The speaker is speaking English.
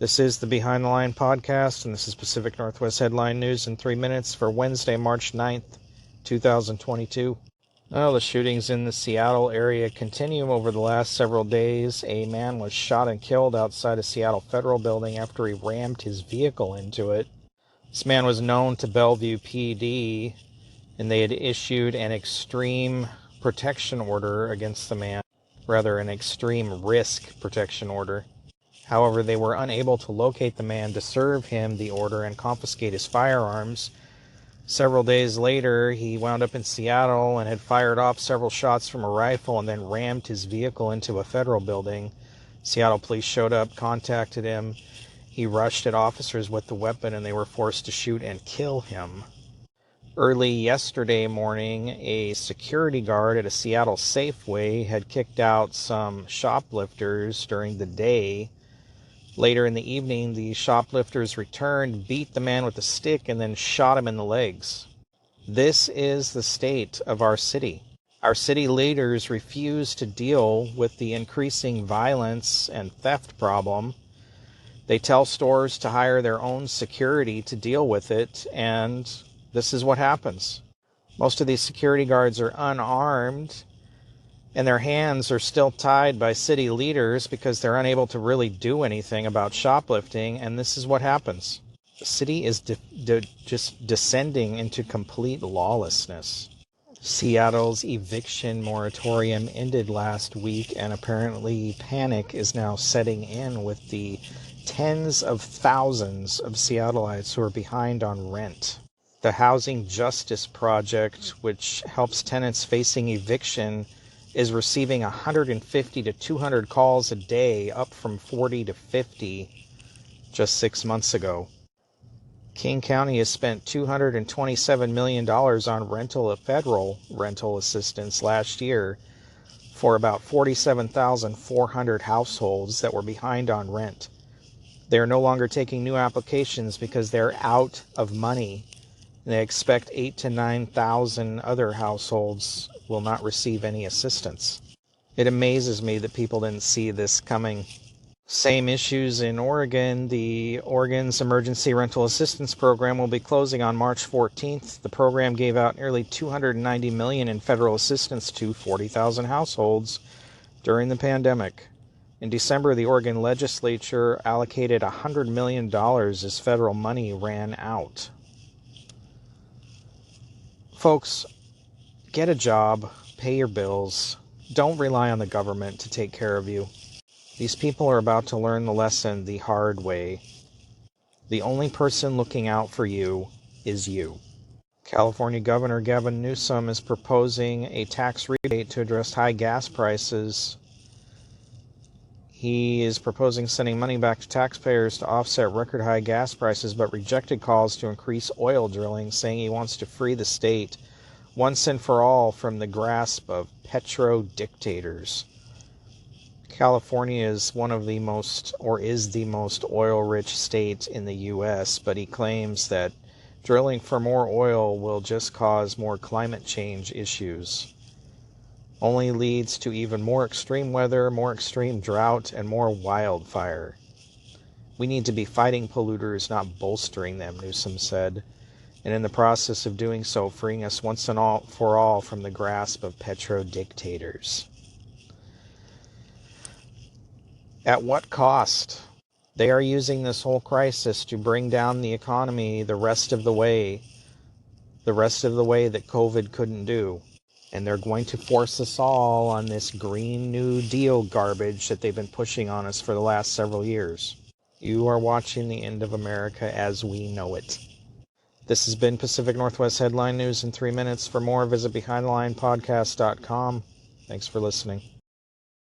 This is the Behind the Line podcast, and this is Pacific Northwest Headline News in 3 minutes for Wednesday, March 9th, 2022. Well, the shootings in the Seattle area continue over the last several days. A man was shot and killed outside a Seattle federal building after he rammed his vehicle into it. This man was known to Bellevue PD, and they had issued an extreme protection order against the man, rather an extreme risk protection order. However, they were unable to locate the man to serve him the order and confiscate his firearms. Several days later, he wound up in Seattle and had fired off several shots from a rifle and then rammed his vehicle into a federal building. Seattle police showed up, contacted him. He rushed at officers with the weapon and they were forced to shoot and kill him. Early yesterday morning, a security guard at a Seattle Safeway had kicked out some shoplifters during the day. Later in the evening, the shoplifters returned, beat the man with a stick, and then shot him in the legs. This is the state of our city. Our city leaders refuse to deal with the increasing violence and theft problem. They tell stores to hire their own security to deal with it, and this is what happens. Most of these security guards are unarmed, and their hands are still tied by city leaders because they're unable to really do anything about shoplifting, and this is what happens. The city is just descending into complete lawlessness. Seattle's eviction moratorium ended last week, and apparently panic is now setting in with the tens of thousands of Seattleites who are behind on rent. The Housing Justice Project, which helps tenants facing eviction, is receiving 150 to 200 calls a day, up from 40 to 50 just 6 months ago. King County has spent $227 million on federal rental assistance last year for about 47,400 households that were behind on rent. They are no longer taking new applications because they're out of money. They expect 8,000 to 9,000 other households will not receive any assistance. It amazes me that people didn't see this coming. Same issues in Oregon. The Oregon's Emergency Rental Assistance Program will be closing on March 14th. The program gave out nearly $290 million in federal assistance to 40,000 households during the pandemic. In December, the Oregon legislature allocated $100 million as federal money ran out. Folks, get a job, pay your bills. Don't rely on the government to take care of you. These people are about to learn the lesson the hard way. The only person looking out for you is you. California Governor Governor Newsome is proposing a tax rebate to address high gas prices. He is proposing sending money back to taxpayers to offset record high gas prices, but rejected calls to increase oil drilling, saying he wants to free the state once and for all from the grasp of petro-dictators. California is is the most oil-rich state in the U.S., but he claims that drilling for more oil will just cause more climate change issues. Only leads to even more extreme weather, more extreme drought, and more wildfire. We need to be fighting polluters, not bolstering them, Newsome said, and in the process of doing so, freeing us once and for all from the grasp of petro-dictators. At what cost? They are using this whole crisis to bring down the economy the rest of the way that COVID couldn't do. And they're going to force us all on this Green New Deal garbage that they've been pushing on us for the last several years. You are watching the end of America as we know it. This has been Pacific Northwest Headline News in 3 minutes. For more, visit BehindTheLinePodcast.com. Thanks for listening.